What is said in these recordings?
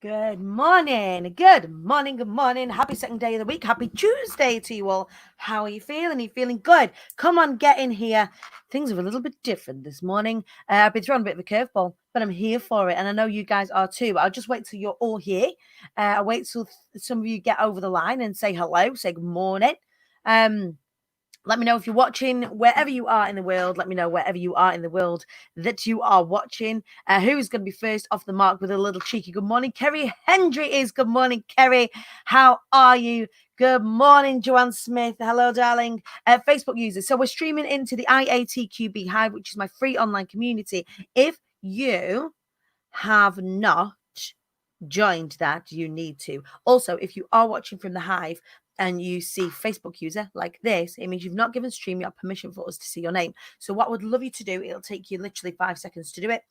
Good morning. Good morning. Good morning. Happy second day of the week. Happy Tuesday to you all. How are you feeling? Are you feeling good? Come on, get in here. Things are a little bit different this morning. I've been thrown a bit of a curveball, but I'm here for it. And I know you guys are too. I'll just wait till you're all here. I'll wait till some of you get over the line and say hello, say good morning. Let me know if you're watching wherever you are in the world. Let me know wherever you are in the world that you are watching. Who's going to be first off the mark with a little cheeky good morning? Kerry Hendry is. Good morning, Kerry. How are you? Good morning, Joanne Smith. Hello, darling. Facebook users. So we're streaming into the IATQB Hive, which is my free online community. If you have not joined that, you need to. Also, if you are watching from the Hive and you see Facebook user like this, it means you've not given StreamYard permission for us to see your name. So what I would love you to do, it'll take you literally 5 seconds to do it,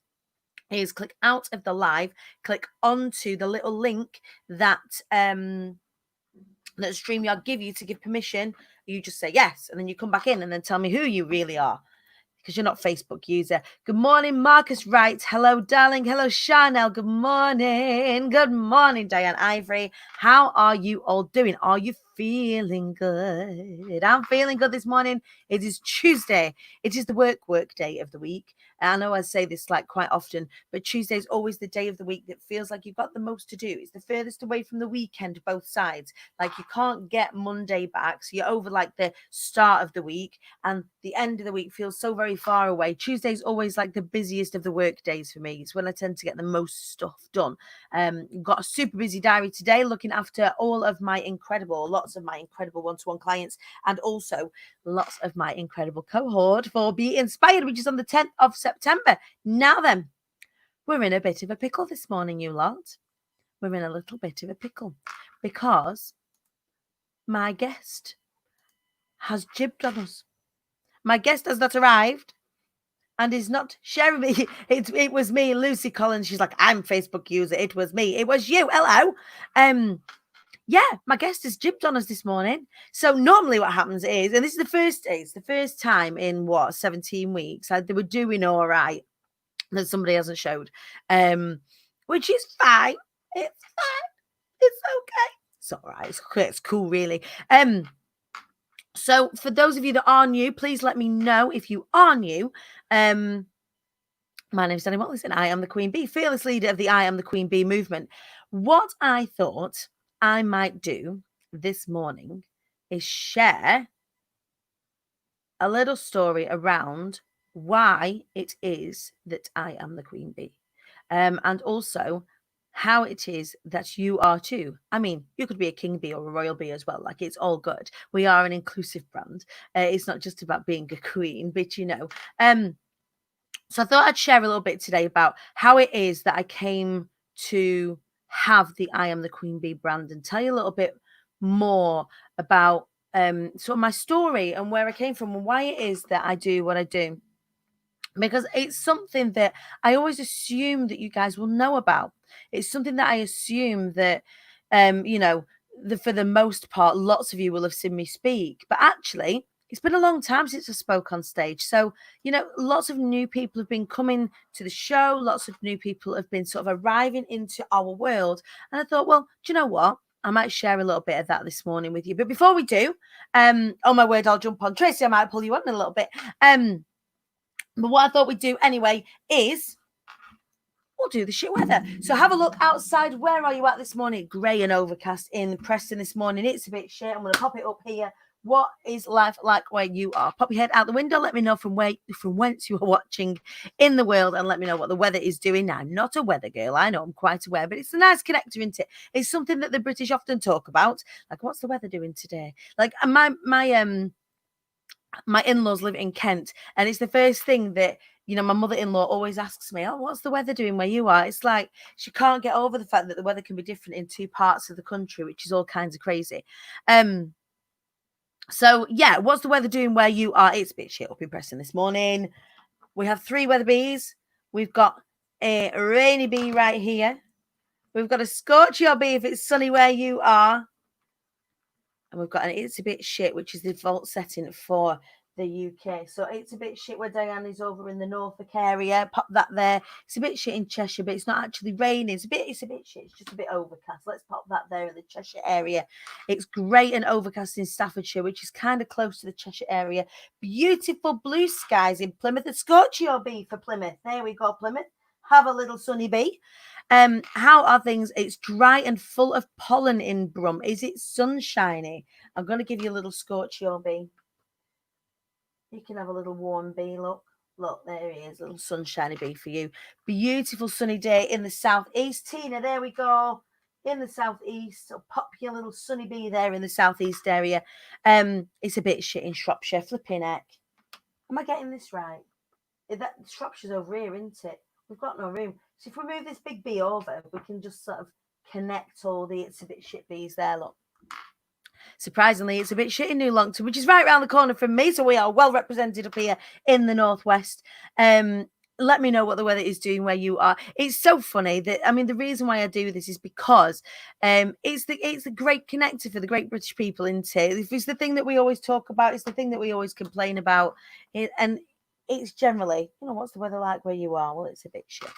is click out of the live, click onto the little link that StreamYard give you to give permission. You just say yes, and then you come back in and then tell me who you really are, because you're not Facebook user. Good morning, Marcus Wright. Hello, darling. Hello, Chanel. Good morning. Good morning, Diane Ivory. How are you all doing? Are you feeling good? I'm feeling good this morning. It is Tuesday. It is the work day of the week. I know I say this like quite often, but Tuesday is always the day of the week that feels like you've got the most to do. It's the furthest away from the weekend, both sides. Like you can't get Monday back. So you're over like the start of the week, and the end of the week feels so very far away. Tuesday's always like the busiest of the work days for me. It's when I tend to get the most stuff done. Got a super busy diary today, looking after lots of my incredible one-to-one clients, and also lots of my incredible cohort for Be Inspired, which is on the 10th of September. Now then, we're in a bit of a pickle this morning, you lot. We're in a little bit of a pickle because my guest has jibbed on us. My guest has not arrived and is not sharing me. It was me, Lucy Collins. She's like, I'm Facebook user. It was me. It was you. Hello. Yeah, my guest has jibbed on us this morning. So normally what happens is, and this is the first time in 17 weeks, they were doing all right that somebody hasn't showed, which is fine. It's fine. It's okay. It's all right. It's cool, really. So for those of you that are new, please let me know if you are new. My name is Danny Wallace, and I am the Queen Bee, fearless leader of the I Am the Queen Bee movement. What I thought I might do this morning is share a little story around why it is that I am the Queen Bee, and also how it is that you are too. I mean, you could be a king bee or a royal bee as well. Like, it's all good. We are an inclusive brand. It's not just about being a queen, but so I thought I'd share a little bit today about how it is that I came to have the I Am the Queen Bee brand, and tell you a little bit more about sort of my story and where I came from and why it is that I do what I do. Because it's something that I always assume that you guys will know about. It's something that I assume that, for the most part, lots of you will have seen me speak. But actually, it's been a long time since I spoke on stage. So, lots of new people have been coming to the show. Lots of new people have been sort of arriving into our world. And I thought, well, do you know what? I might share a little bit of that this morning with you. But before we do, oh my word, I'll jump on. Tracy, I might pull you on in a little bit. But what I thought we'd do anyway is we'll do the shit weather. So have a look outside. Where are you at this morning? Grey and overcast in Preston this morning. It's a bit shit. I'm going to pop it up here. What is life like where you are? Pop your head out the window. Let me know from whence you are watching in the world, and let me know what the weather is doing. Now, I'm not a weather girl. I know, I'm quite aware, but it's a nice connector, isn't it? It's something that the British often talk about. Like, what's the weather doing today? Like, my in-laws live in Kent, and it's the first thing that my mother-in-law always asks me, oh, what's the weather doing where you are? It's like she can't get over the fact that the weather can be different in two parts of the country, which is all kinds of crazy. So yeah, what's the weather doing where you are? It's a bit shit up in Preston this morning. We have 3 weather bees. We've got a rainy bee right here. We've got a scorchy bee if it's sunny where you are. And we've got an it's a bit shit, which is the default setting for the UK. So it's a bit shit where Diane is over in the Norfolk area. Pop that there. It's a bit shit in Cheshire, but it's not actually raining. It's a bit shit. It's just a bit overcast. Let's pop that there in the Cheshire area. It's great and overcast in Staffordshire, which is kind of close to the Cheshire area. Beautiful blue skies in Plymouth. The Scorchio bee for Plymouth. There we go, Plymouth. Have a little sunny bee. How are things? It's dry and full of pollen in Brum. Is it sunshiny? I'm going to give you a little Scorchio bee. You can have a little warm bee. Look, there he is, a little sunshiny bee for you. Beautiful sunny day in the southeast. Tina, there we go. In the southeast. So pop your little sunny bee there in the southeast area. It's a bit shit in Shropshire. Flipping heck. Am I getting this right? That Shropshire's over here, isn't it? We've got no room. So if we move this big bee over, we can just sort of connect all the it's a bit shit bees there. Look. Surprisingly, it's a bit shit in New Longton, which is right around the corner from me. So we are well represented up here in the Northwest. Let me know what the weather is doing where you are. It's so funny that, I mean, the reason why I do this is because it's the great connector for the great British people, isn't it? It's the thing that we always talk about. It's the thing that we always complain about. And it's generally, what's the weather like where you are? Well, it's a bit shit.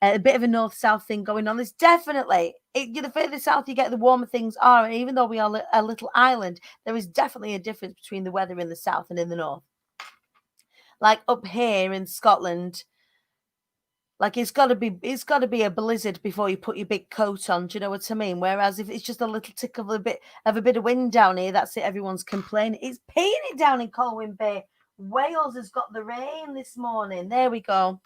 A bit of a north-south thing going on. There's definitely, the further south you get, the warmer things are. And even though we are a little island, there is definitely a difference between the weather in the south and in the north. Like up here in Scotland, like it's got to be a blizzard before you put your big coat on. Do you know what I mean? Whereas if it's just a little tick of a bit of wind down here, that's it. Everyone's complaining. It's peeing it down in Colwyn Bay. Wales has got the rain this morning. There we go.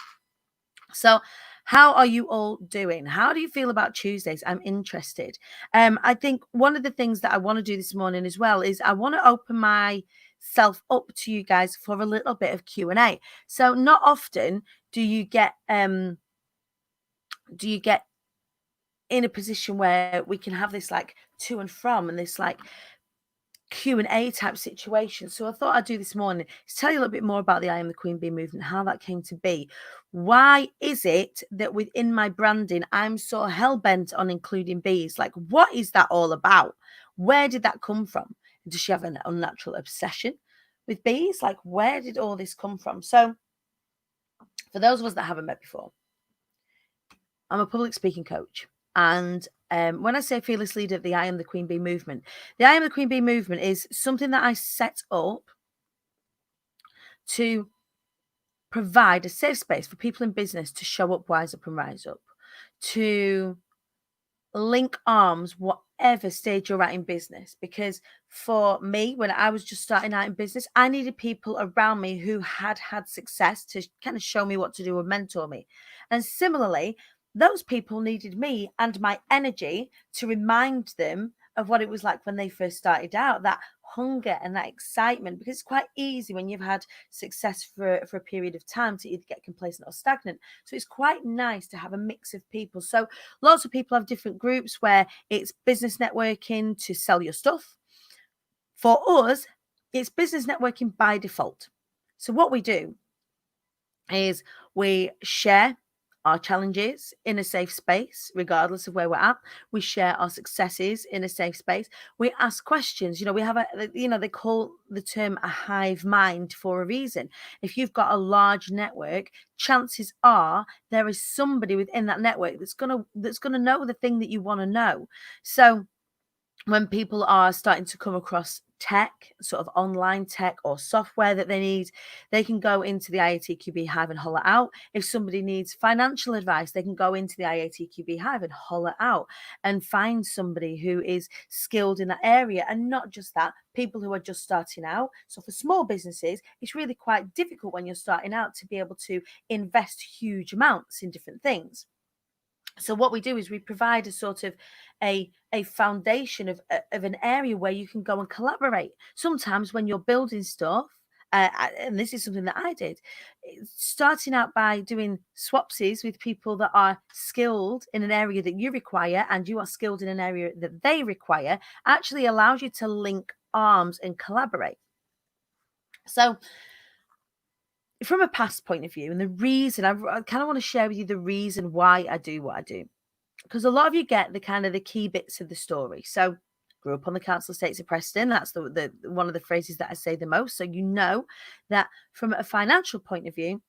So how are you all doing? How do you feel about Tuesdays? I'm interested. I think one of the things that I want to do this morning as well is I want to open myself up to you guys for a little bit of Q&A. So not often do you get in a position where we can have this like to and from and this like Q&A type situation. So I thought I'd do this morning to tell you a little bit more about the I Am the Queen Bee movement, how that came to be. Why is it that within my branding, I'm so hell-bent on including bees? Like, what is that all about? Where did that come from? Does she have an unnatural obsession with bees? Like, where did all this come from? So for those of us that haven't met before, I'm a public speaking coach. And when I say fearless leader of the I Am the Queen Bee movement, the I Am the Queen Bee movement is something that I set up to provide a safe space for people in business to show up, wise up and rise up, to link arms, whatever stage you're at in business. Because for me, when I was just starting out in business, I needed people around me who had success to kind of show me what to do and mentor me. And similarly, those people needed me and my energy to remind them of what it was like when they first started out, that hunger and that excitement, because it's quite easy when you've had success for a period of time to either get complacent or stagnant. So it's quite nice to have a mix of people. So lots of people have different groups where it's business networking to sell your stuff. For us, it's business networking by default. So what we do is we share our challenges in a safe space, regardless of where we're at. We share our successes in a safe space. We ask questions. We have they call the term a hive mind for a reason. If you've got a large network, chances are there is somebody within that network that's gonna know the thing that you want to know. So when people are starting to come across tech, sort of online tech or software that they need, they can go into the IATQB Hive and holler out. If somebody needs financial advice, they can go into the IATQB Hive and holler out and find somebody who is skilled in that area. And not just that, people who are just starting out. So for small businesses, it's really quite difficult when you're starting out to be able to invest huge amounts in different things. So what we do is we provide a sort of a foundation of an area where you can go and collaborate. Sometimes when you're building stuff, and this is something that I did, starting out by doing swapsies with people that are skilled in an area that you require and you are skilled in an area that they require, actually allows you to link arms and collaborate. So from a past point of view, and the reason I kind of want to share with you the reason why I do what I do, because a lot of you get the key bits of the story. So grew up on the council estates of Preston. That's the one of the phrases that I say the most. So you know that from a financial point of view,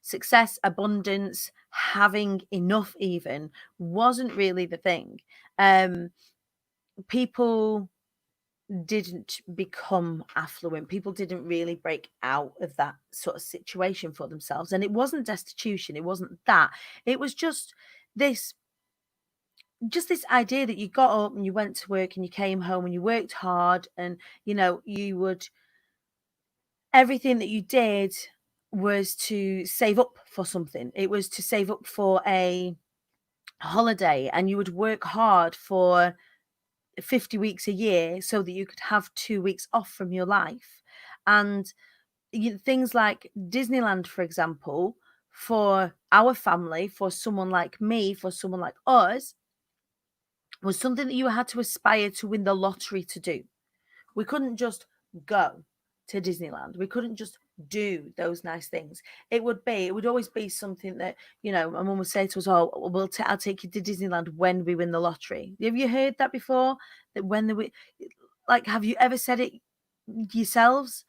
success, abundance, having enough even wasn't really the thing. People didn't become affluent. People didn't really break out of that sort of situation for themselves. And it wasn't destitution. It wasn't that. It was this this idea that you got up and you went to work and you came home and you worked hard, and you would, everything that you did was to save up for something. It was to save up for a holiday, and you would work hard for 50 weeks a year so that you could have 2 weeks off from your life. And things like Disneyland, for example, for our family, for someone like me, for someone like us, was something that you had to aspire to win the lottery to do. We couldn't just go to Disneyland. We couldn't just do those nice things. It would always be something that, my mum would say to us, "Oh, I'll take you to Disneyland when we win the lottery." Have you heard that before? That have you ever said it yourselves?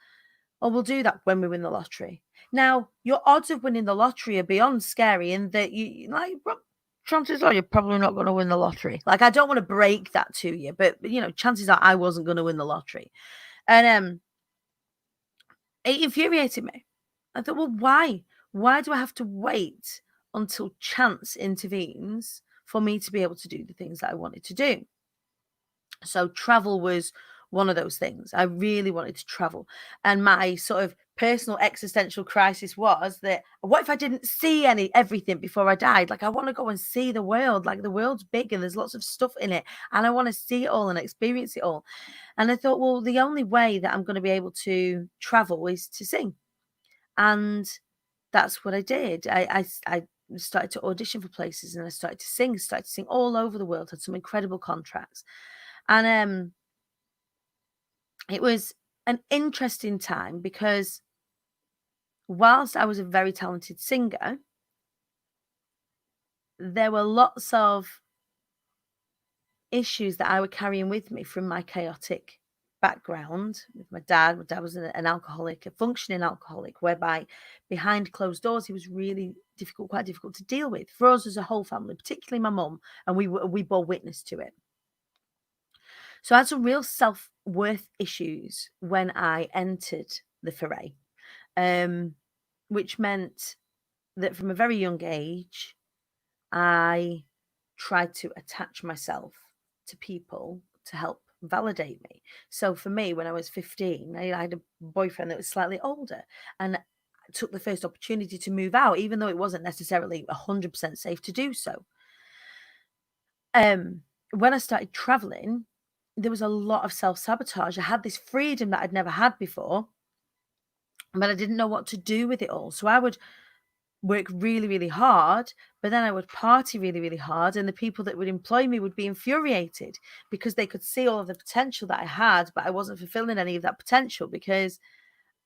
"Oh, we'll do that when we win the lottery." Now, your odds of winning the lottery are beyond scary, in that chances are you're probably not going to win the lottery. Like, I don't want to break that to you, but chances are I wasn't going to win the lottery. And it infuriated me. I thought, well, why? Why do I have to wait until chance intervenes for me to be able to do the things that I wanted to do? So travel was one of those things. I really wanted to travel. And my sort of personal existential crisis was that, what if I didn't see everything before I died? Like, I want to go and see the world. Like, the world's big and there's lots of stuff in it, and I want to see it all and experience it all. And I thought, well, the only way that I'm going to be able to travel is to sing. And that's what I did. I started to audition for places, and I started to sing all over the world, had some incredible contracts. And it was an interesting time, because whilst I was a very talented singer, there were lots of issues that I were carrying with me from my chaotic background with my dad. My dad was an alcoholic, a functioning alcoholic, whereby behind closed doors, he was really quite difficult to deal with for us as a whole family, particularly my mum, and we bore witness to it. So I had some real self-worth issues when I entered the foray, which meant that from a very young age, I tried to attach myself to people to help validate me. So for me, when I was 15, I had a boyfriend that was slightly older, and I took the first opportunity to move out, even though it wasn't necessarily 100% safe to do so. When I started traveling, there was a lot of self-sabotage. I had this freedom that I'd never had before, but I didn't know what to do with it all. So I would work really, really hard, but then I would party really, really hard, and the people that would employ me would be infuriated because they could see all of the potential that I had, but I wasn't fulfilling any of that potential because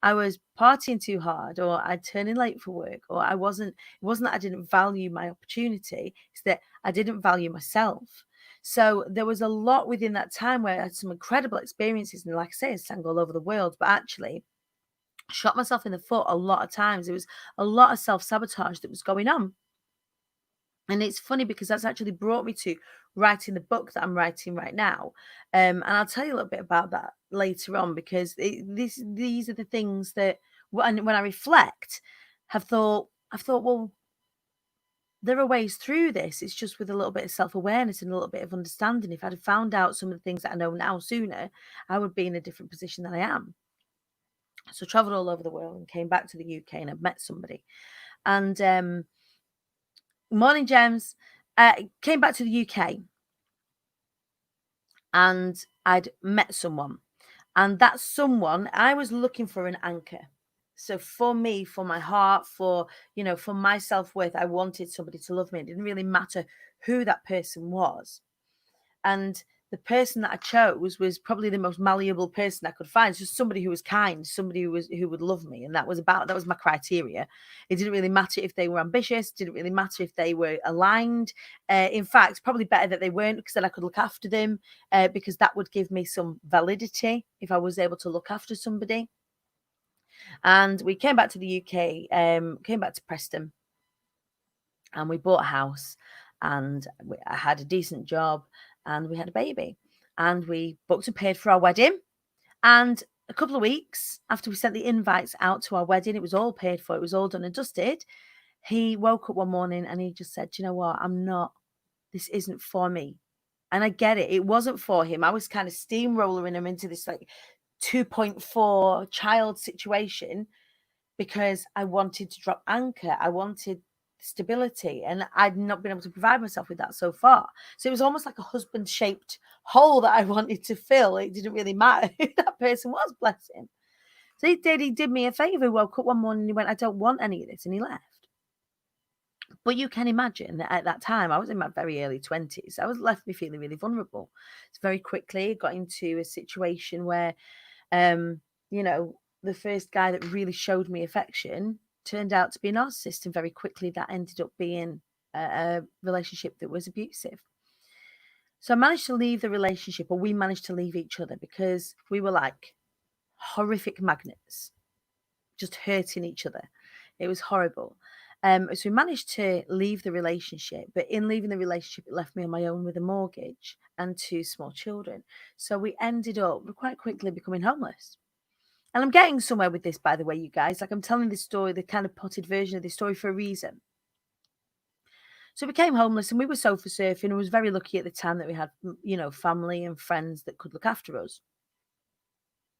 I was partying too hard, or I'd turn in late for work, or it wasn't that I didn't value my opportunity, it's that I didn't value myself. So there was a lot within that time where I had some incredible experiences, and like I say, I sang all over the world, but actually shot myself in the foot a lot of times. There was a lot of self-sabotage that was going on. And it's funny because that's actually brought me to writing the book that I'm writing right now. And I'll tell you a little bit about that later on, because these are the things that when I reflect, I've thought, well, there are ways through this. It's just with a little bit of self-awareness and a little bit of understanding. If I'd have found out some of the things that I know now sooner, I would be in a different position than I am. So I traveled all over the world and came back to the UK, and I've met somebody. And morning, James. Came back to the UK, and I'd met someone. And that someone, I was looking for an anchor. So for me, for my heart, for my self-worth, I wanted somebody to love me. It didn't really matter who that person was. And the person that I chose was probably the most malleable person I could find. Just somebody who was kind, somebody who would love me, and that was my criteria. It didn't really matter if they were ambitious. Didn't really matter if they were aligned. In fact, probably better that they weren't, because then I could look after them. Because that would give me some validity if I was able to look after somebody. And we came back to the UK. Came back to Preston, and we bought a house, and I had a decent job, and we had a baby, and we booked and paid for our wedding. And a couple of weeks after we sent the invites out to our wedding, it was all paid for, it was all done and dusted. He woke up one morning and he just said, "You know what? This isn't for me." And I get it. It wasn't for him. I was kind of steamrolling him into this like 2.4 child situation because I wanted to drop anchor. I wanted stability, and I'd not been able to provide myself with that so far. So it was almost like a husband shaped hole that I wanted to fill. It didn't really matter who that person was, bless him. So he did me a favor. He woke up one morning and he went, "I don't want any of this," and he left. But you can imagine that at that time, I was in my very early 20s. I was left me feeling really vulnerable. So very quickly got into a situation where, you know, the first guy that really showed me affection turned out to be a narcissist, and very quickly that ended up being a relationship that was abusive. So I managed to leave the relationship, or we managed to leave each other, because we were like horrific magnets, just hurting each other. It was horrible. So we managed to leave the relationship, but in leaving the relationship, it left me on my own with a mortgage and 2 small children. So we ended up quite quickly becoming homeless. And I'm getting somewhere with this, by the way, you guys. Like, I'm telling this story, the kind of potted version of this story, for a reason. So we became homeless, and we were sofa surfing, and was very lucky at the time that we had, you know, family and friends that could look after us.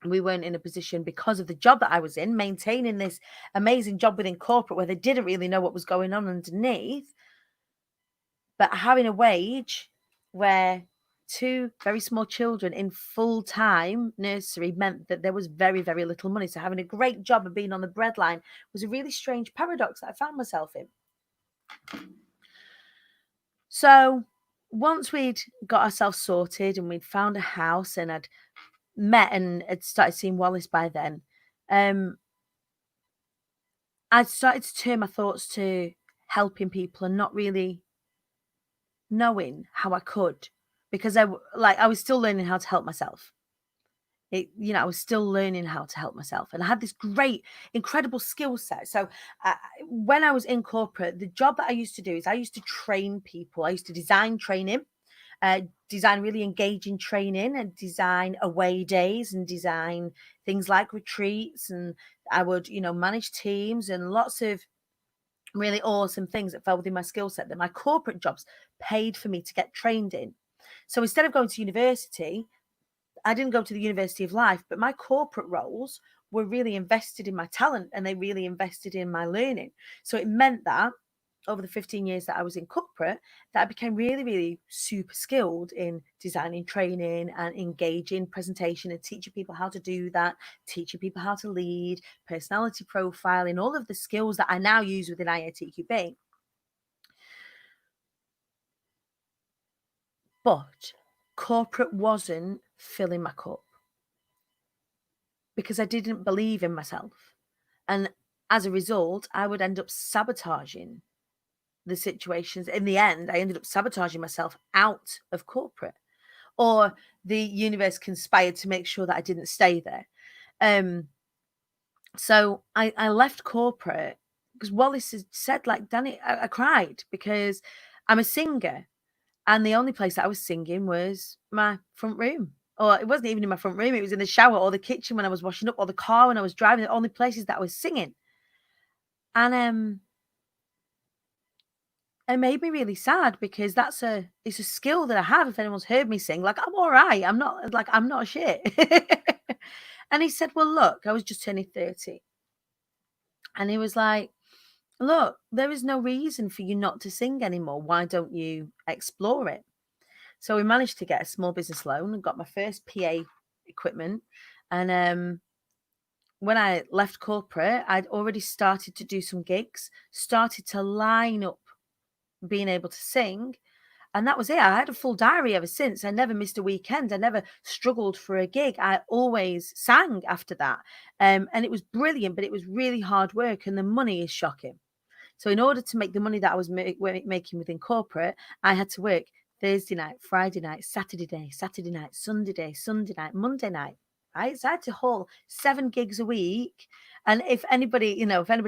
We weren't in a position, because of the job that I was in, maintaining this amazing job within corporate where they didn't really know what was going on underneath, but having a wage where 2 very small children in full-time nursery meant that there was very, very little money. So having a great job and being on the breadline was a really strange paradox that I found myself in. So once we'd got ourselves sorted and we'd found a house, and I'd met and had started seeing Wallace by then, I started to turn my thoughts to helping people and not really knowing how I could, because I was still learning how to help myself. I was still learning how to help myself, and I had this great, incredible skill set. So when I was in corporate, the job that I used to do is I used to train people. I used to design training, design really engaging training, and design away days, and design things like retreats. And I would, manage teams and lots of really awesome things that fell within my skill set that my corporate jobs paid for me to get trained in. So instead of going to university, I didn't go to the University of Life, but my corporate roles were really invested in my talent, and they really invested in my learning. So it meant that over the 15 years that I was in corporate, that I became really, really super skilled in designing training and engaging presentation and teaching people how to do that, teaching people how to lead, personality profiling, all of the skills that I now use within IATQB. But corporate wasn't filling my cup, because I didn't believe in myself. And as a result, I would end up sabotaging the situations. In the end, I ended up sabotaging myself out of corporate, or the universe conspired to make sure that I didn't stay there. So I left corporate because Wallace had said, like, Danny, I cried because I'm a singer. And the only place that I was singing was my front room. Or it wasn't even in my front room. It was in the shower or the kitchen when I was washing up, or the car when I was driving. The only places that I was singing. And it made me really sad, because it's a skill that I have. If anyone's heard me sing, like, I'm all right. I'm not shit. And he said, well, look, I was just turning 30. And he was like, look, there is no reason for you not to sing anymore. Why don't you explore it? So we managed to get a small business loan and got my first PA equipment. And when I left corporate, I'd already started to do some gigs, started to line up being able to sing. And that was it. I had a full diary ever since. I never missed a weekend. I never struggled for a gig. I always sang after that. And it was brilliant, but it was really hard work, and the money is shocking. So in order to make the money that I was making within corporate, I had to work Thursday night, Friday night, Saturday night, Sunday night, Monday night. Right. So I had to haul 7 gigs a week. And if anybody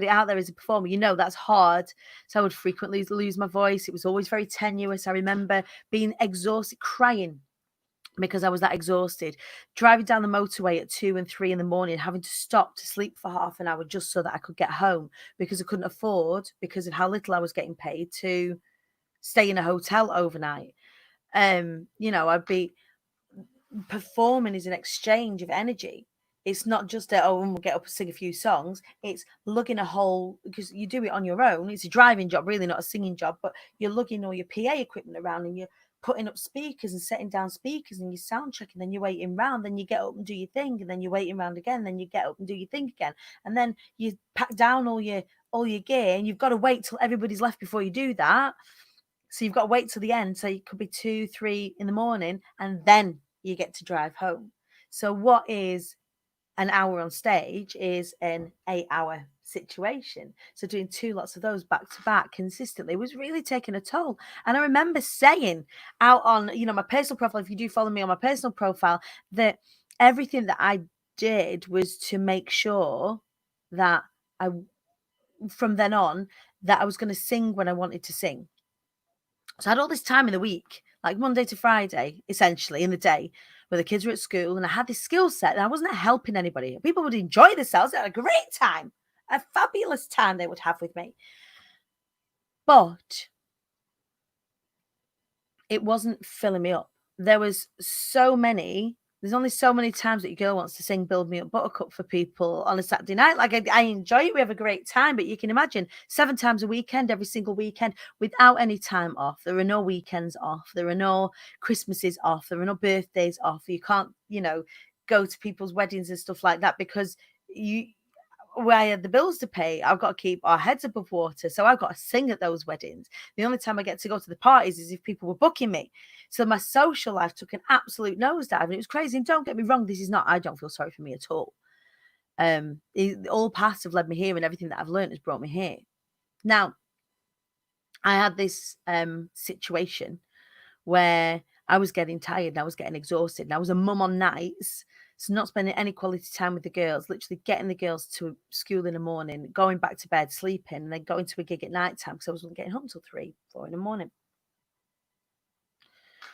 out there is a performer, that's hard. So I would frequently lose my voice. It was always very tenuous. I remember being exhausted, crying because I was that exhausted, driving down the motorway at 2 and 3 in the morning, having to stop to sleep for half an hour just so that I could get home, because I couldn't afford, because of how little I was getting paid, to stay in a hotel overnight. I'd be performing as an exchange of energy. It's not just we'll get up and sing a few songs. It's lugging a whole, because you do it on your own. It's a driving job, really, not a singing job, but you're lugging all your PA equipment around, and you're putting up speakers and setting down speakers, and you're sound checking, then you're waiting round, then you get up and do your thing, and then you're waiting round again, then you get up and do your thing again, and then you pack down all your gear, and you've got to wait till everybody's left before you do that. So you've got to wait till the end. So it could be 2, 3 in the morning, and then you get to drive home. So what is an hour on stage is an 8-hour situation. So doing 2 lots of those back to back consistently was really taking a toll. And I remember saying out on, my personal profile, if you do follow me on my personal profile, that everything that I did was to make sure that from then on, that I was going to sing when I wanted to sing. So I had all this time in the week, like Monday to Friday, essentially, in the day, where the kids were at school, and I had this skill set, and I wasn't helping anybody. People would enjoy themselves. They had a great time, a fabulous time they would have with me. But it wasn't filling me up. There's only so many times that your girl wants to sing Build Me Up Buttercup for people on a Saturday night. Like, I enjoy it. We have a great time. But you can imagine 7 times a weekend, every single weekend, without any time off. There are no weekends off. There are no Christmases off. There are no birthdays off. You can't, go to people's weddings and stuff like that, because where I had the bills to pay. I've got to keep our heads above water. So I've got to sing at those weddings. The only time I get to go to the parties is if people were booking me. So my social life took an absolute nosedive, and it was crazy. And don't get me wrong, I don't feel sorry for me at all. All paths have led me here, and everything that I've learned has brought me here. Now, I had this situation where I was getting tired and I was getting exhausted, and I was a mum on nights. So not spending any quality time with the girls, literally getting the girls to school in the morning, going back to bed, sleeping, and then going to a gig at night time, because I wasn't getting home till 3, 4 in the morning.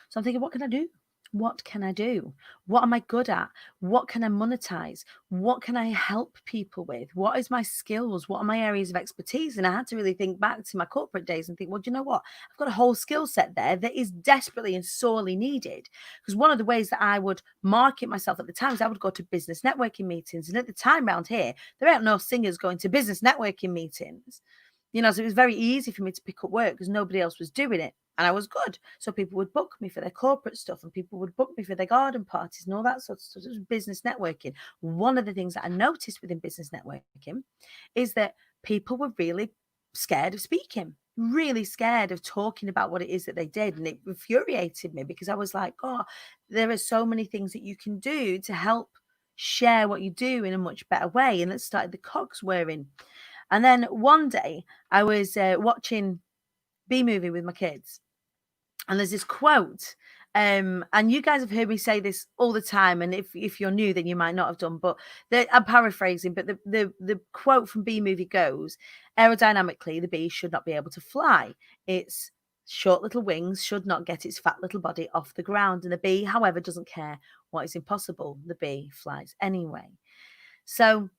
So I'm thinking, what can I do? What can I do? What am I good at? What can I monetize? What can I help people with? What is my skills? What are my areas of expertise? And I had to really think back to my corporate days and think, well, do you know what? I've got a whole skill set there that is desperately and sorely needed. Because one of the ways that I would market myself at the time is I would go to business networking meetings. And at the time around here, there ain't no singers going to business networking meetings. So it was very easy for me to pick up work because nobody else was doing it. And I was good. So people would book me for their corporate stuff, and people would book me for their garden parties and all that sort of stuff. It was business networking. One of the things that I noticed within business networking is that people were really scared of speaking, really scared of talking about what it is that they did. And it infuriated me, because I was like, oh, there are so many things that you can do to help share what you do in a much better way. And that started the cogs whirring. And then one day I was watching B-Movie with my kids. And there's this quote, and you guys have heard me say this all the time. And if you're new, then you might not have done. But I'm paraphrasing. But the quote from B-Movie goes, aerodynamically, the bee should not be able to fly. Its short little wings should not get its fat little body off the ground. And the bee, however, doesn't care what is impossible. The bee flies anyway. So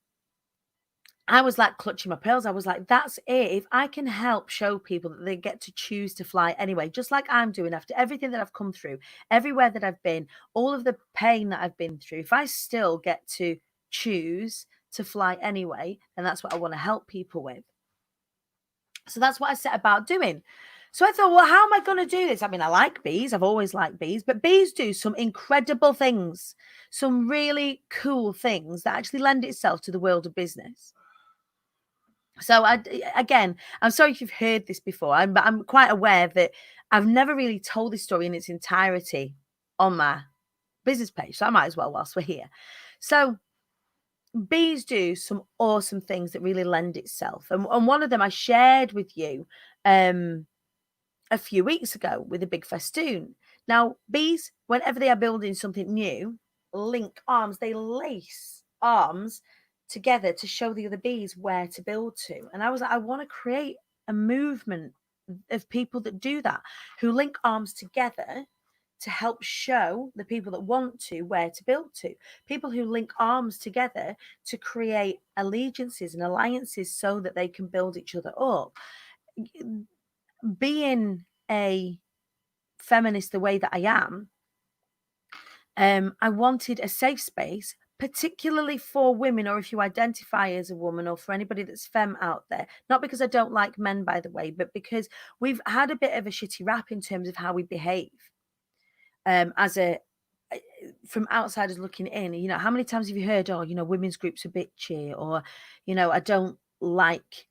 I was like clutching my pearls. I was like, that's it. If I can help show people that they get to choose to fly anyway, just like I'm doing after everything that I've come through, everywhere that I've been, all of the pain that I've been through, if I still get to choose to fly anyway, then that's what I want to help people with. So that's what I set about doing. So I thought, well, how am I going to do this? I mean, I like bees. I've always liked bees, but bees do some incredible things, some really cool things that actually lend itself to the world of business. So I'm sorry if you've heard this before, but I'm quite aware that I've never really told this story in its entirety on my business page, so I might as well whilst we're here. So bees do some awesome things that really lend itself. And one of them I shared with you a few weeks ago with a big festoon. Now, bees, whenever they are building something new, link arms, they lace arms together to show the other bees where to build to. And I was like, I want to create a movement of people that do that, who link arms together to help show the people that want to where to build to. People who link arms together to create allegiances and alliances so that they can build each other up. Being a feminist the way that I am, I wanted a safe space, particularly for women, or if you identify as a woman, or for anybody that's femme out there. Not because I don't like men, by the way, but because we've had a bit of a shitty rap in terms of how we behave. As a from outsiders looking in, you know, how many times have you heard, oh, you know, women's groups are bitchy, or, you know, I don't like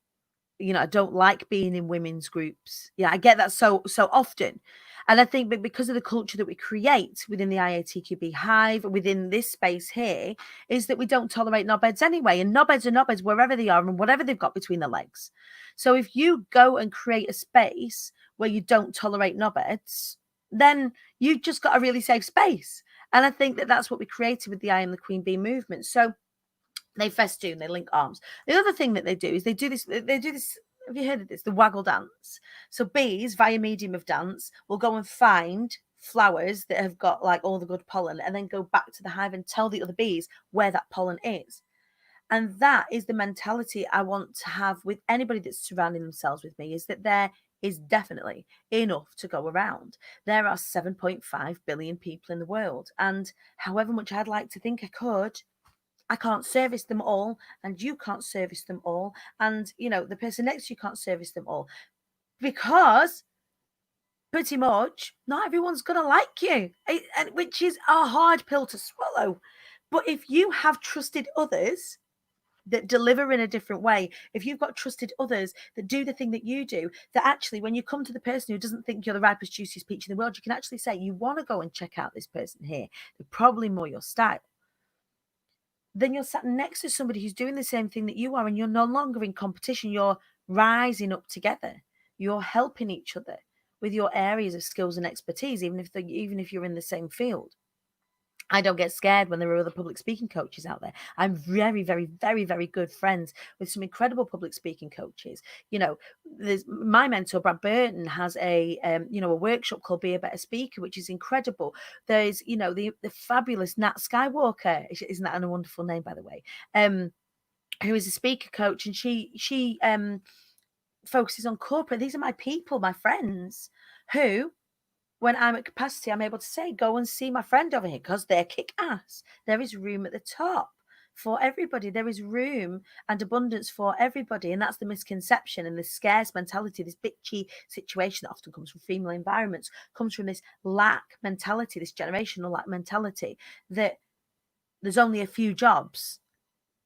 being in women's groups. Yeah, I get that so often. And I think that because of the culture that we create within the IATQB hive, within this space here, is that we don't tolerate knobheads anyway. And knobheads are knobheads wherever they are and whatever they've got between their legs. So if you go and create a space where you don't tolerate knobheads, then you've just got a really safe space. And I think that that's what we created with the I Am the Queen Bee movement. So they festoon, they link arms. The other thing that they do is they do this. Have you heard of this? The waggle dance. So bees, via medium of dance, will go and find flowers that have got like all the good pollen, and then go back to the hive and tell the other bees where that pollen is. And that is the mentality I want to have with anybody that's surrounding themselves with me, is that there is definitely enough to go around. There are 7.5 billion people in the world. And however much I'd like to think I could, I can't service them all, and you can't service them all. And, you know, the person next to you can't service them all, because pretty much not everyone's going to like you, which is a hard pill to swallow. But if you have trusted others that deliver in a different way, if you've got trusted others that do the thing that you do, that actually when you come to the person who doesn't think you're the ripest, juiciest peach in the world, you can actually say, you want to go and check out this person here. They're probably more your style. Then you're sat next to somebody who's doing the same thing that you are, and you're no longer in competition. You're rising up together. You're helping each other with your areas of skills and expertise, even if you're in the same field. I don't get scared when there are other public speaking coaches out there. I'm very, very, very, very good friends with some incredible public speaking coaches. You know, there's my mentor, Brad Burton, has a workshop called Be a Better Speaker, which is incredible. There's, you know, the fabulous Nat Skywalker. Isn't that a wonderful name, by the way? Who is a speaker coach, and she focuses on corporate. These are my people, my friends, who, when I'm at capacity, I'm able to say, go and see my friend over here, because they're kick ass. There is room at the top for everybody. There is room and abundance for everybody. And that's the misconception and the scarce mentality, this bitchy situation that often comes from female environments, comes from this lack mentality, this generational lack mentality, that there's only a few jobs.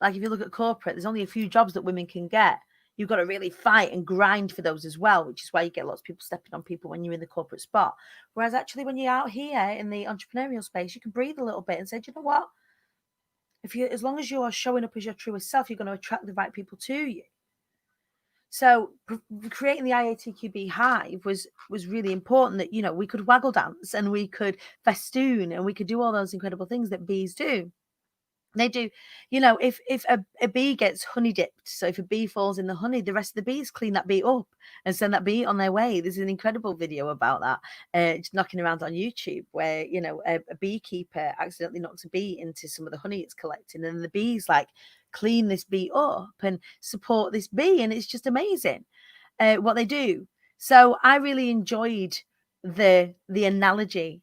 Like if you look at corporate, there's only a few jobs that women can get. You've got to really fight and grind for those as well, which is why you get lots of people stepping on people when you're in the corporate spot. Whereas actually when you're out here in the entrepreneurial space, you can breathe a little bit and say, do you know what? As long as you are showing up as your truest self, you're going to attract the right people to you. So creating the IATQB hive was really important, that, you know, we could waggle dance and we could festoon and we could do all those incredible things that bees do. They do, you know, if a bee gets honey dipped, so if a bee falls in the honey, the rest of the bees clean that bee up and send that bee on their way. There's an incredible video about that, just knocking around on YouTube, where, you know, a beekeeper accidentally knocks a bee into some of the honey it's collecting, and the bees like clean this bee up and support this bee, and it's just amazing what they do. So I really enjoyed the analogy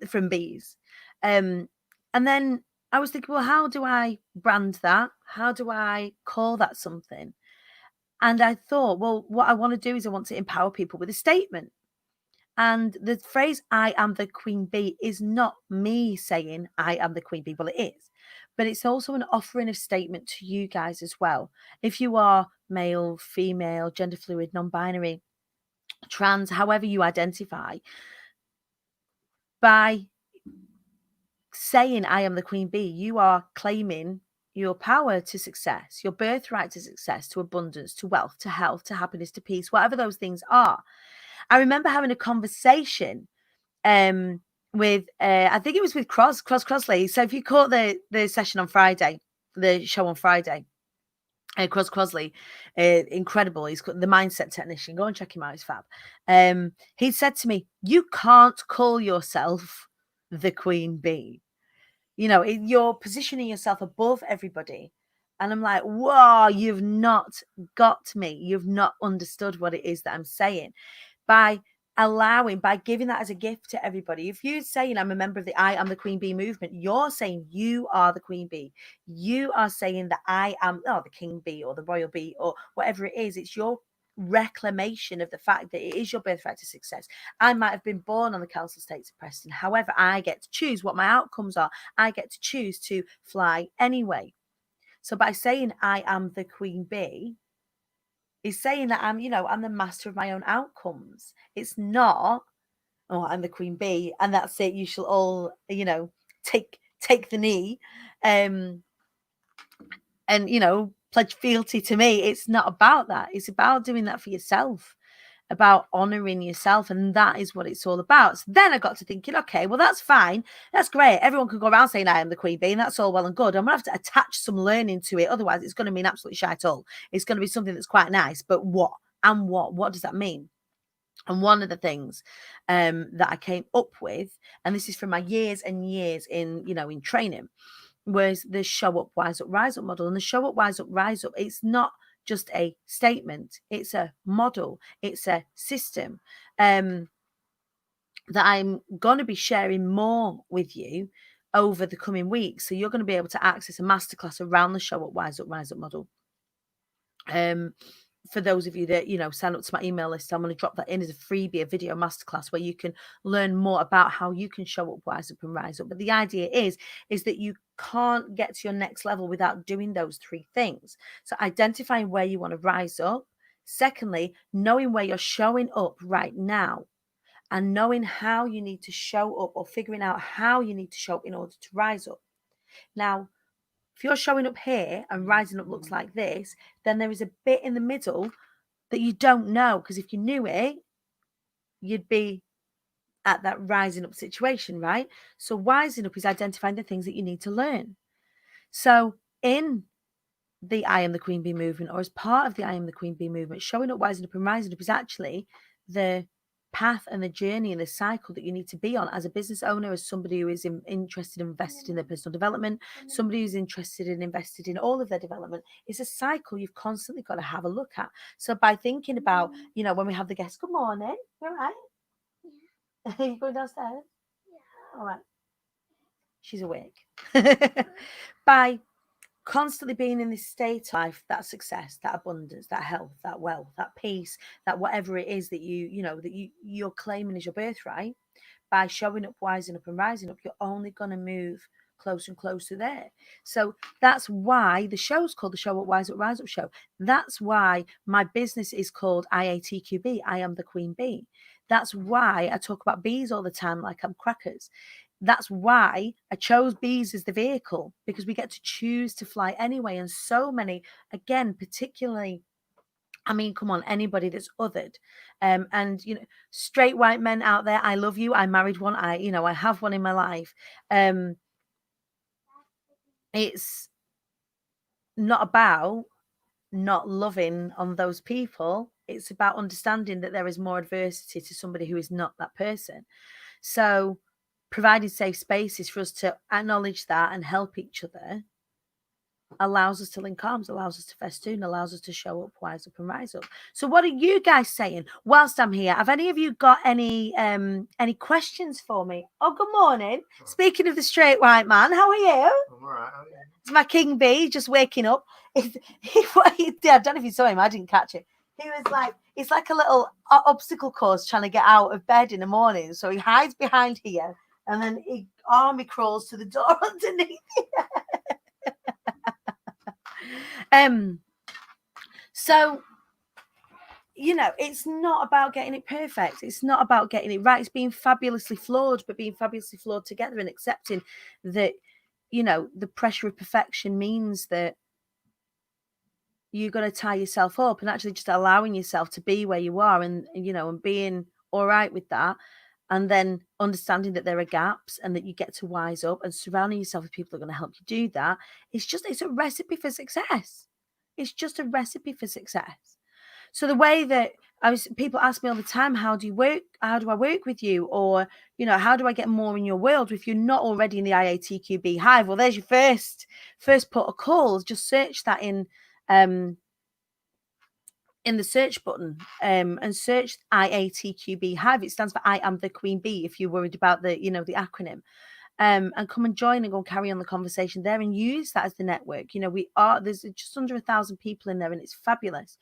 from bees, and then I was thinking, well, how do I brand that? How do I call that something? And I thought, well, what I want to do is I want to empower people with a statement. And the phrase, I am the queen bee, is not me saying I am the queen bee. Well, it is. But it's also an offering of statement to you guys as well. If you are male, female, gender fluid, non-binary, trans, however you identify, by saying I am the queen bee, you are claiming your power to success, your birthright to success, to abundance, to wealth, to health, to happiness, to peace, whatever those things are. I remember having a conversation with I think it was with Crosley. So if you caught the session on Friday, the show on Friday, Crosley, incredible. He's the mindset technician. Go and check him out. He's fab. He said to me, "You can't call yourself the queen bee. You know, you're positioning yourself above everybody." And I'm like, whoa, you've not got me. You've not understood what it is that I'm saying. By giving that as a gift to everybody. If you're saying I'm a member of the I am the queen bee movement, you're saying you are the queen bee. You are saying that I am the king bee or the royal bee or whatever it is. It's your reclamation of the fact that it is your birthright to success. I might have been born on the Council Estates of Preston. However, I get to choose what my outcomes are. I get to choose to fly anyway. So by saying I am the queen bee, is saying that I'm the master of my own outcomes. It's not, oh, I'm the queen bee and that's it. You shall all, take the knee, and pledge fealty to me. It's not about that. It's about doing that for yourself, about honoring yourself, and that is what it's all about. So then I got to thinking, okay, well, that's fine, that's great. Everyone can go around saying I am the queen bee, and that's all well and good. I'm gonna have to attach some learning to it, otherwise it's going to mean absolutely shite all. It's going to be something that's quite nice, but what does that mean? And one of the things that I came up with, and this is from my years and years in training, was the show up, wise up, rise up model. And the show up, wise up, rise up, it's not just a statement, it's a model, it's a system that I'm going to be sharing more with you over the coming weeks. So you're going to be able to access a masterclass around the show up, wise up, rise up model. For those of you that, sign up to my email list, I'm going to drop that in as a freebie, a video masterclass where you can learn more about how you can show up, wise up, and rise up. But the idea is that you can't get to your next level without doing those three things. So identifying where you want to rise up. Secondly, knowing where you're showing up right now and knowing how you need to show up, or figuring out how you need to show up in order to rise up. Now, if you're showing up here and rising up looks like this, then there is a bit in the middle that you don't know, because if you knew it, you'd be at that rising up situation, right? So wising up is identifying the things that you need to learn. So in the I am the queen bee movement, or as part of the I am the queen bee movement, showing up, wising up, and rising up is actually the path and the journey and the cycle that you need to be on as a business owner, as somebody who is interested and invested in their personal development, somebody who's interested and invested in all of their development. It's a cycle you've constantly got to have a look at. So by thinking about, when we have the guests, good morning, you all right? Yeah. Are you going downstairs? Yeah. All right. She's awake. By constantly being in this state of life, that success, that abundance, that health, that wealth, that peace, that whatever it is that you're claiming as your birthright, by showing up, wising up, and rising up, you're only going to move closer and closer there. So that's why the show's called the Show Up, Wise Up, Rise Up Show. That's why my business is called IATQB. I am the queen bee. That's why I talk about bees all the time like I'm crackers. That's why I chose bees as the vehicle, because we get to choose to fly anyway. And so many, again, particularly, come on, anybody that's othered, and straight white men out there, I love you. I married one. I have one in my life. It's not about not loving on those people. It's about understanding that there is more adversity to somebody who is not that person. So providing safe spaces for us to acknowledge that and help each other allows us to link arms, allows us to festoon, allows us to show up, wise up, and rise up. So what are you guys saying whilst I'm here? Have any of you got any questions for me? Oh, good morning. Speaking of the straight white man, how are you? I'm all right. How are you? It's my king bee just waking up. I don't know if you saw him. I didn't catch it. He was like, it's like a little obstacle course trying to get out of bed in the morning. So he hides behind here and then he army crawls to the door underneath here. So you know, it's not about getting it perfect. It's not about getting it right. It's being fabulously flawed, but being fabulously flawed together and accepting that, you know, the pressure of perfection means that you're going to tie yourself up, and actually just allowing yourself to be where you are, and you know, and being all right with that, and then understanding that there are gaps and that you get to wise up and surrounding yourself with people that are going to help you do that. It's a recipe for success. It's just a recipe for success. So the way that people ask me all the time, how do you work? How do I work with you? Or, you know, how do I get more in your world if you're not already in the IATQB hive? Well, there's your first port of calls. Just search that in the search button, and search IATQB hive. It stands for I am the Queen Bee, if you're worried about the, you know, the acronym. And come and join and go and carry on the conversation there and use that as the network. You know, there's just under 1,000 people in there, and it's fabulous.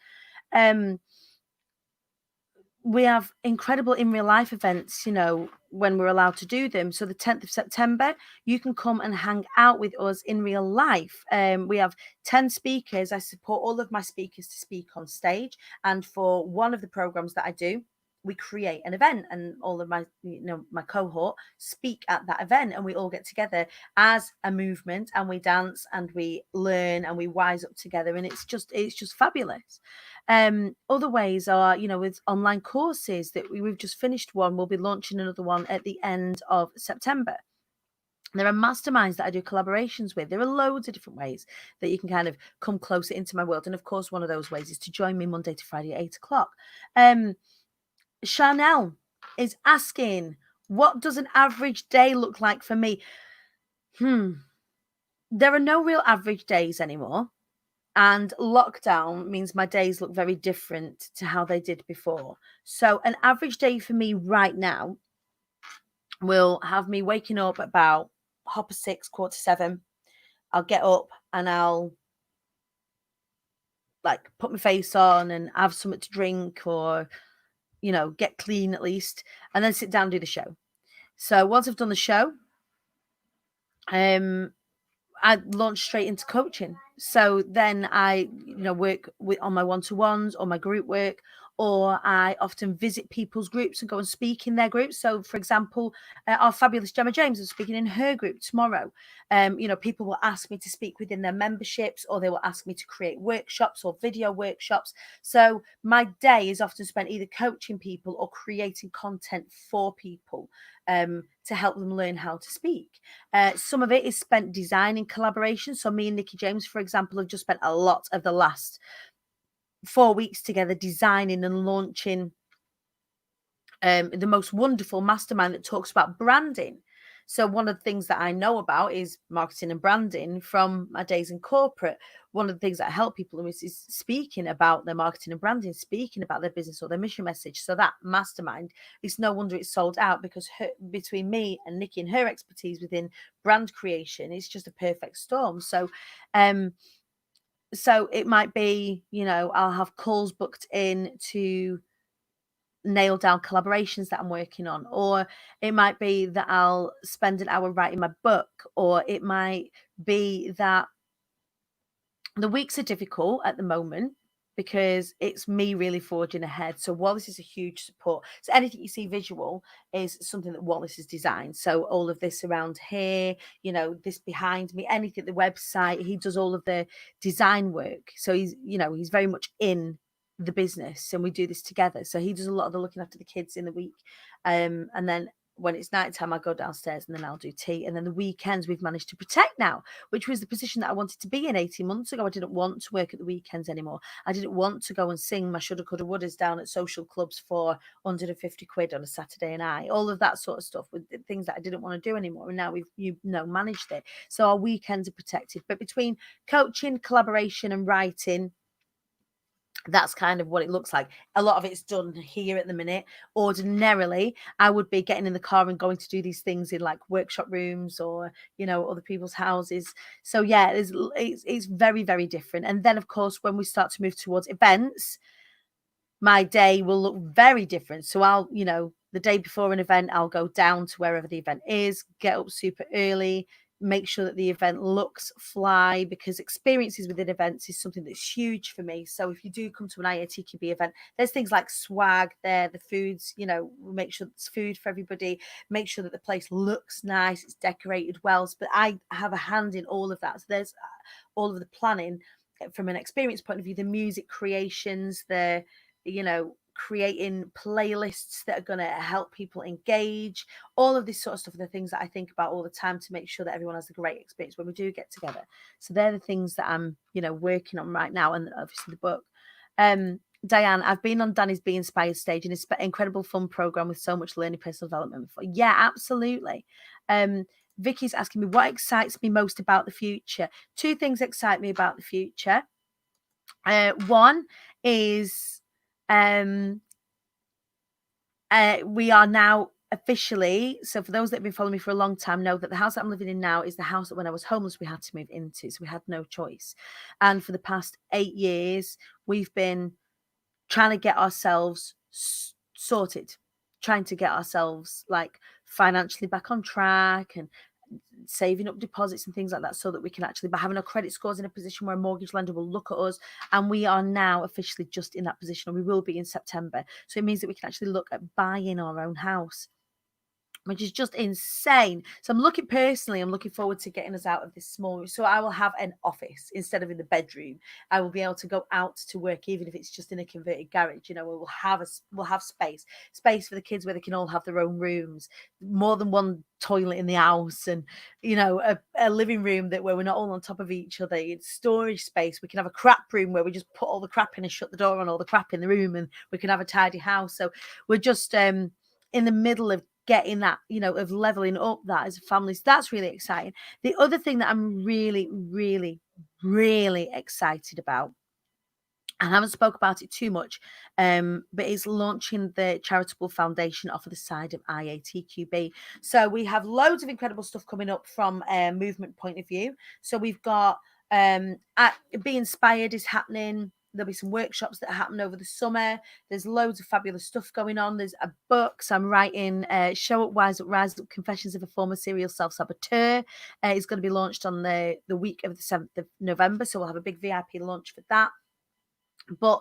We have incredible in real life events, you know, when we're allowed to do them. So the 10th of September, you can come and hang out with us in real life. We have 10 speakers. I support all of my speakers to speak on stage. And for one of the programs that I do, we create an event, and all of my, you know, my cohort speak at that event, and we all get together as a movement, and we dance and we learn and we wise up together, and it's just fabulous. Other ways are, you know, with online courses that we've just finished one. We'll be launching another one at the end of September. There are masterminds that I do collaborations with. There are loads of different ways that you can kind of come closer into my world. And of course, one of those ways is to join me Monday to Friday at 8 o'clock. Chanel is asking, what does an average day look like for me? There are no real average days anymore. And lockdown means my days look very different to how they did before. So an average day for me right now will have me waking up about 6:30, 7:15. I'll get up and I'll like put my face on and have something to drink, or, you know, get clean at least, and then sit down and do the show. So once I've done the show, I launch straight into coaching. So then I, you know, work on my one-to-ones or my group work, or I often visit people's groups and go and speak in their groups. So, for example, our fabulous Gemma James is speaking in her group tomorrow. You know, people will ask me to speak within their memberships, or they will ask me to create workshops or video workshops. So my day is often spent either coaching people or creating content for people, to help them learn how to speak. Some of it is spent designing collaboration. So me and Nikki James, for example, have just spent a lot of the last 4 weeks together designing and launching the most wonderful mastermind that talks about branding. So one of the things that I know about is marketing and branding from my days in corporate. One of the things that I help people is speaking about their marketing and branding, speaking about their business or their mission message. So that mastermind, it's no wonder it's sold out, because between me and Nikki and her expertise within brand creation, it's just a perfect storm. So it might be, you know, I'll have calls booked in to nail down collaborations that I'm working on, or it might be that I'll spend an hour writing my book, or it might be that the weeks are difficult at the moment because it's me really forging ahead. So Wallace is a huge support. So anything you see visual is something that Wallace has designed. So all of this around here, you know, this behind me, anything, the website, he does all of the design work. So he's, you know, he's very much in the business, and we do this together. So he does a lot of the looking after the kids in the week. And then when it's nighttime, I go downstairs and then I'll do tea. And then the weekends we've managed to protect now, which was the position that I wanted to be in 18 months ago. I didn't want to work at the weekends anymore. I didn't want to go and sing my shoulda, coulda, wouldas down at social clubs for 150 quid on a Saturday night. All of that sort of stuff with things that I didn't want to do anymore. And now we've, you know, managed it. So our weekends are protected. But between coaching, collaboration and writing, that's kind of what it looks like. A lot of it's done here at the minute. Ordinarily, I would be getting in the car and going to do these things in like workshop rooms or, you know, other people's houses. So yeah, it's very, very different. And then of course, when we start to move towards events, my day will look very different. So I'll, you know, the day before an event, I'll go down to wherever the event is, get up super early, make sure that the event looks fly, because experiences within events is something that's huge for me. So if you do come to an IATQB event, there's things like swag there, the foods, we'll make sure it's food for everybody, make sure that the place looks nice, it's decorated well. But I have a hand in all of that. So there's all of the planning from an experience point of view, the music creations, the creating playlists that are going to help people engage, all of this sort of stuff are the things that I think about all the time to make sure that everyone has a great experience when we do get together. So they're the things that I'm working on right now, and obviously the book. Diane, I've been on Danny's Be Inspired stage, and it's an incredible fun program with so much learning, personal development. Yeah, absolutely. Vicky's asking me what excites me most about the future. Two things excite me about the future. One is we are now officially, so for those that have been following me for a long time know that the house that I'm living in now is the house that when I was homeless we had to move into, so we had no choice. And for the past 8 years we've been trying to get ourselves sorted, trying to get ourselves like financially back on track and saving up deposits and things like that, so that we can actually, by having our credit scores in a position where a mortgage lender will look at us. And we are now officially just in that position, and we will be in September. So it means that we can actually look at buying our own house, which is just insane. So I'm looking forward to getting us out of this small room. So I will have an office instead of in the bedroom. I will be able to go out to work, even if it's just in a converted garage. We'll have space for the kids where they can all have their own rooms, more than one toilet in the house, and a living room where we're not all on top of each other. It's storage space. We can have a crap room where we just put all the crap in and shut the door on all the crap in the room, and we can have a tidy house. So we're just in the middle of getting that, of leveling up that as a family. So that's really exciting. The other thing that I'm really, really, really excited about, I haven't spoke about it too much, but it's launching the charitable foundation off of the side of IATQB. So we have loads of incredible stuff coming up from a movement point of view. So we've got Be Inspired is happening. There'll be some workshops that happen over the summer. There's loads of fabulous stuff going on. There's a book. So I'm writing Show Up, Rise Up, Confessions of a Former Serial Self-Saboteur. It's going to be launched on the week of the 7th of November. So we'll have a big VIP launch for that. But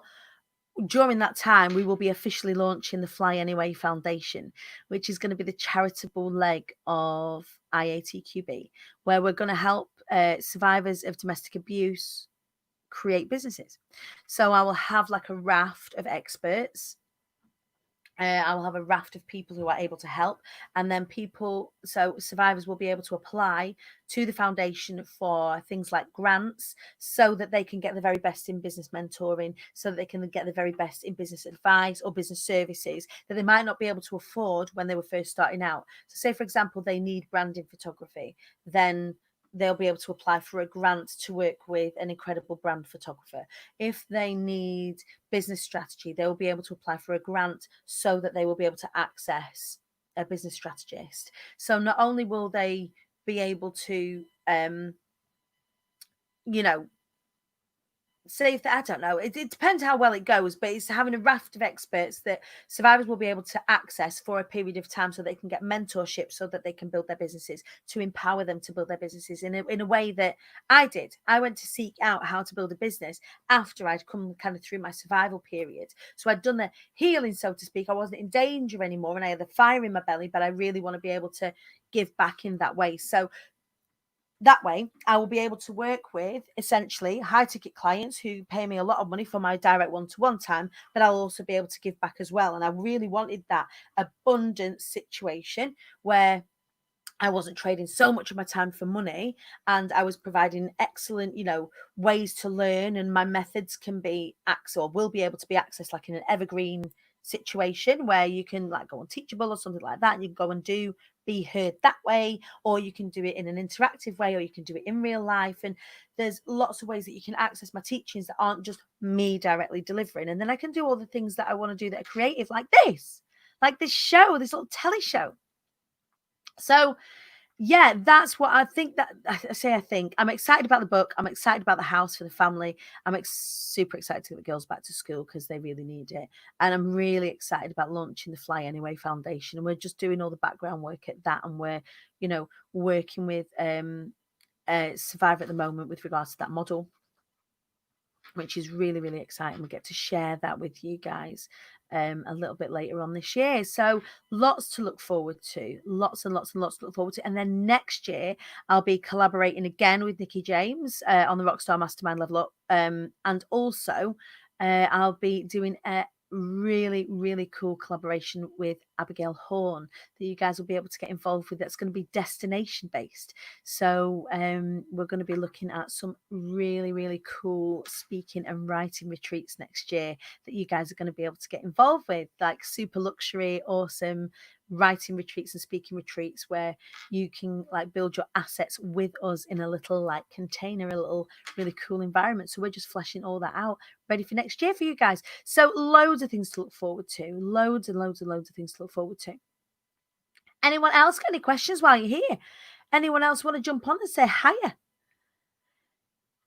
during that time, we will be officially launching the Fly Anyway Foundation, which is going to be the charitable leg of IATQB, where we're going to help survivors of domestic abuse create businesses. So I will have like a raft of experts. I will have a raft of people who are able to help, and then survivors will be able to apply to the foundation for things like grants, so that they can get the very best in business mentoring, so that they can get the very best in business advice or business services that they might not be able to afford when they were first starting out. So say, for example, they need branding photography, then they'll be able to apply for a grant to work with an incredible brand photographer. If they need business strategy, they will be able to apply for a grant so that they will be able to access a business strategist. So not only will they be able to, say if I don't know, it depends how well it goes, but it's having a raft of experts that survivors will be able to access for a period of time, so they can get mentorship, so that they can build their businesses, to empower them to build their businesses in a way that I did. I went to seek out how to build a business after I'd come kind of through my survival period. So I'd done the healing, so to speak. I wasn't in danger anymore, and I had the fire in my belly, but I really want to be able to give back in that way. So that way, I will be able to work with essentially high ticket clients who pay me a lot of money for my direct one-to-one time, but I'll also be able to give back as well. And I really wanted that abundant situation where I wasn't trading so much of my time for money, and I was providing excellent, ways to learn, and my methods can be accessed, or will be able to be accessed, like in an evergreen situation where you can like go on Teachable or something like that, and you can go and be heard that way, or you can do it in an interactive way, or you can do it in real life. And there's lots of ways that you can access my teachings that aren't just me directly delivering. And then I can do all the things that I want to do that are creative, like this show, this little telly show. So yeah, that's what I think. That I say, I think I'm excited about the book. I'm excited about the house for the family. I'm super excited to get the girls back to school because they really need it. And I'm really excited about launching the Fly Anyway Foundation. And we're just doing all the background work at that. And we're, working with Survivor at the moment with regards to that model, which is really, really exciting. We get to share that with you guys a little bit later on this year. So lots to look forward to, lots and lots and lots to look forward to. And then next year, I'll be collaborating again with Nikki James on the Rockstar Mastermind Level Up. And also I'll be doing a really, really cool collaboration with Abigail Horn that you guys will be able to get involved with. That's going to be destination based. So we're going to be looking at some really, really cool speaking and writing retreats next year that you guys are going to be able to get involved with, like super luxury, awesome writing retreats and speaking retreats where you can like build your assets with us in a little like container, a little really cool environment. So we're just fleshing all that out, ready for next year for you guys. So loads of things to look forward to, loads and loads and loads of things to look forward to. Anyone else got any questions while you're here? Anyone else want to jump on and say hiya?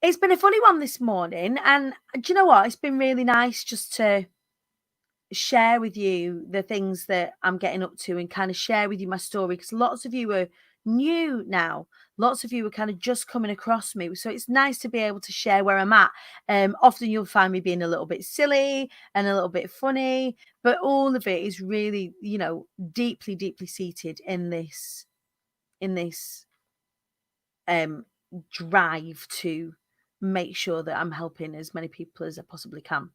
It's been a funny one this morning, and do you know what? It's been really nice just to share with you the things that I'm getting up to and kind of share with you my story, because lots of you are new now. Lots of you are kind of just coming across me. So it's nice to be able to share where I'm at. Often you'll find me being a little bit silly and a little bit funny, but all of it is really, deeply, deeply seated in this drive to make sure that I'm helping as many people as I possibly can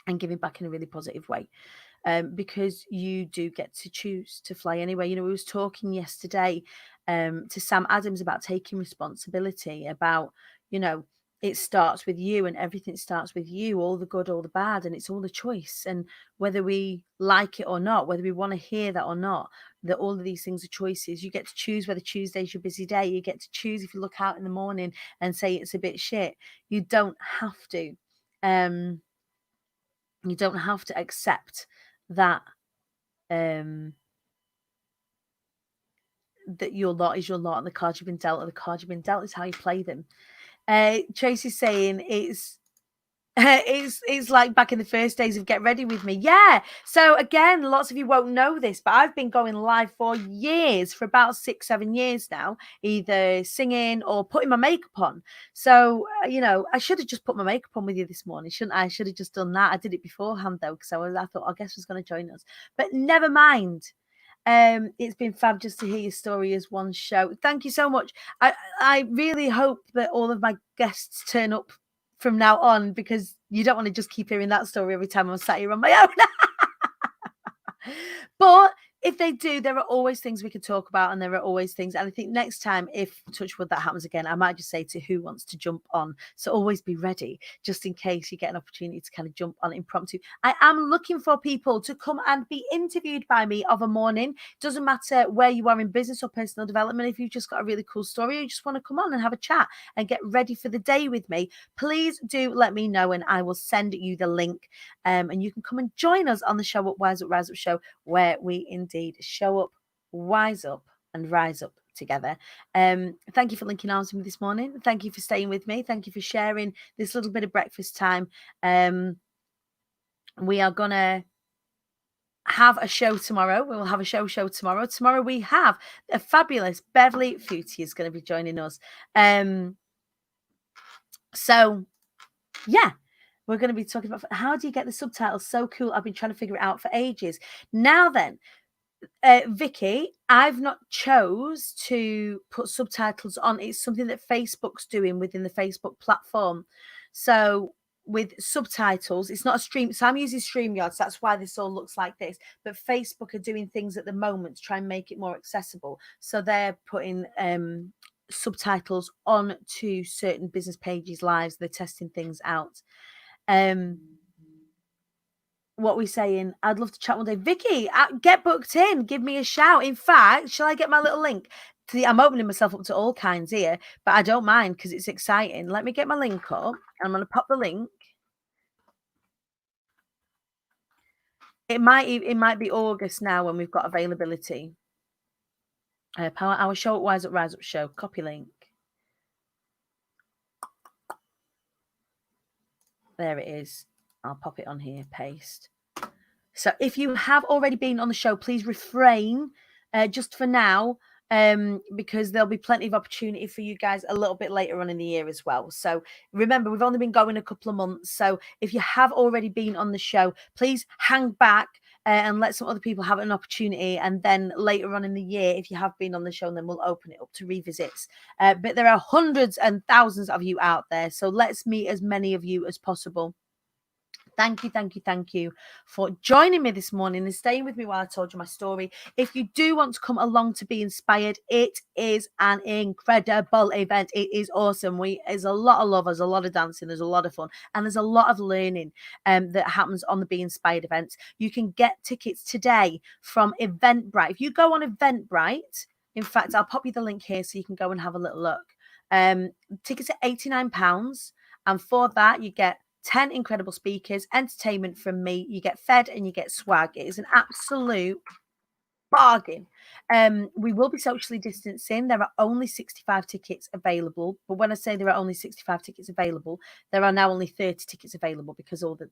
and giving back in a really positive way. Because you do get to choose to fly anyway. We was talking yesterday to Sam Adams about taking responsibility, about, it starts with you and everything starts with you, all the good, all the bad, and it's all a choice. And whether we like it or not, whether we want to hear that or not, that all of these things are choices. You get to choose whether Tuesday's your busy day. You get to choose if you look out in the morning and say it's a bit shit. You don't have to. You don't have to accept that that your lot is your lot and the cards you've been dealt are the cards you've been dealt. Is how you play them. Tracy's saying it's it's like back in the first days of Get Ready With Me. Yeah. So again, lots of you won't know this, but I've been going live for years, for about 6-7 years now, either singing or putting my makeup on. So, I should have just put my makeup on with you this morning, shouldn't I? I should have just done that. I did it beforehand though, because I thought, I guess was going to join us. But never mind. It's been fab just to hear your story as one show. Thank you so much. I really hope that all of my guests turn up from now on, because you don't want to just keep hearing that story every time I'm sat here on my own. But if they do, there are always things we could talk about, and there are always things. And I think next time, if touch wood that happens again, I might just say to who wants to jump on. So always be ready, just in case you get an opportunity to kind of jump on impromptu. I am looking for people to come and be interviewed by me of a morning. Doesn't matter where you are in business or personal development. If you've just got a really cool story, or you just want to come on and have a chat and get ready for the day with me, please do let me know, and I will send you the link. And you can come and join us on the Show Up, Wise Up, Rise Up show, where we indeed show up, wise up, and rise up together. Thank you for linking arms with me this morning. Thank you for staying with me. Thank you for sharing this little bit of breakfast time. We are gonna have a show tomorrow. We will have a show tomorrow. Tomorrow we have a fabulous Beverly Footy is going to be joining us. So yeah, we're going to be talking about how do you get the subtitles so cool. I've been trying to figure it out for ages. Now then, Vicky, I've not chose to put subtitles on. It's something that Facebook's doing within the Facebook platform. So with subtitles, it's not a stream. So I'm using StreamYard. So that's why this all looks like this. But Facebook are doing things at the moment to try and make it more accessible. So they're putting subtitles on to certain business pages lives. They're testing things out. What we saying? I'd love to chat one day. Vicky, get booked in. Give me a shout. In fact, shall I get my little link? I'm opening myself up to all kinds here, but I don't mind because it's exciting. Let me get my link up. I'm going to pop the link. It might be August now when we've got availability. Power Hour Show at Wise Up Rise Up Show. Copy link. There it is. I'll pop it on here. Paste. So if you have already been on the show, please refrain just for now, because there'll be plenty of opportunity for you guys a little bit later on in the year as well. So remember, we've only been going a couple of months. So if you have already been on the show, please hang back and let some other people have an opportunity. And then later on in the year, if you have been on the show, then we'll open it up to revisits. But there are hundreds and thousands of you out there. So let's meet as many of you as possible. Thank you for joining me this morning and staying with me while I told you my story. If you do want to come along to be inspired, it is an incredible event. It is awesome. There's a lot of love, there's a lot of dancing, there's a lot of fun, and there's a lot of learning that happens on the Be Inspired events. You can get tickets today from Eventbrite. If you go on Eventbrite, in fact, I'll pop you the link here so you can go and have a little look. Tickets are £89, and for that you get 10 incredible speakers, entertainment from me. You get fed and you get swag. It is an absolute bargain. We will be socially distancing. There are only 65 tickets available. But when I say there are only 65 tickets available, there are now only 30 tickets available because all the,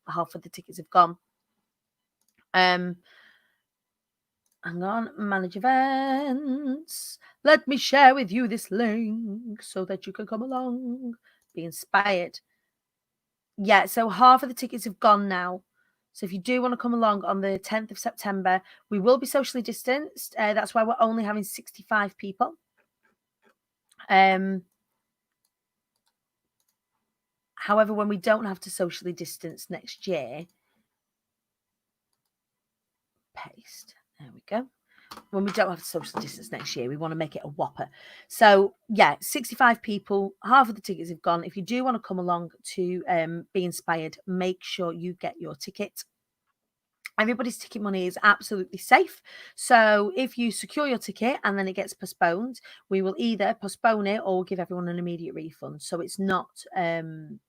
half of the tickets have gone. Hang on, manage events. Let me share with you this link so that you can come along, be inspired. Yeah, so half of the tickets have gone now. So if you do want to come along on the 10th of September, we will be socially distanced. That's why we're only having 65 people. However, when we don't have to socially distance next year, paste. There we go. When we don't have to social distance next year, we want to make it a whopper. So yeah, 65 people, half of the tickets have gone. If you do want to come along to be inspired, make sure you get your ticket. Everybody's ticket money is absolutely safe. So if you secure your ticket and then it gets postponed, we will either postpone it or give everyone an immediate refund. So it's not an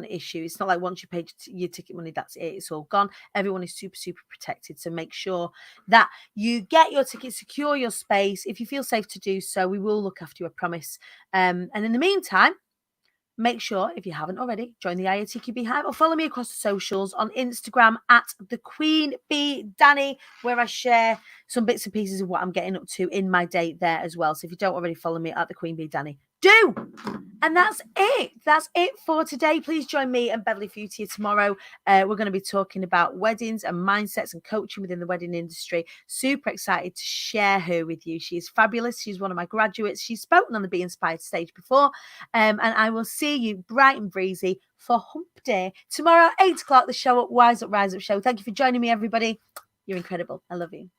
issue. It's not like once you paid your ticket money, that's it. It's all gone. Everyone is super, super protected. So make sure that you get your ticket, secure your space. If you feel safe to do so, we will look after you, I promise. And in the meantime, make sure, if you haven't already, join the IATQ Hive or follow me across the socials on Instagram at the Queen Bee Danny, where I share some bits and pieces of what I'm getting up to in my day there as well. So if you don't already follow me at the Queen Bee Danny, do. And that's it. That's it for today. Please join me and Beverly Futia tomorrow. We're going to be talking about weddings and mindsets and coaching within the wedding industry. Super excited to share her with you. She is fabulous. She's one of my graduates. She's spoken on the Be Inspired stage before. And I will see you bright and breezy for Hump Day tomorrow, 8 o'clock, the show at Wise Up Rise Up Show. Thank you for joining me, everybody. You're incredible. I love you.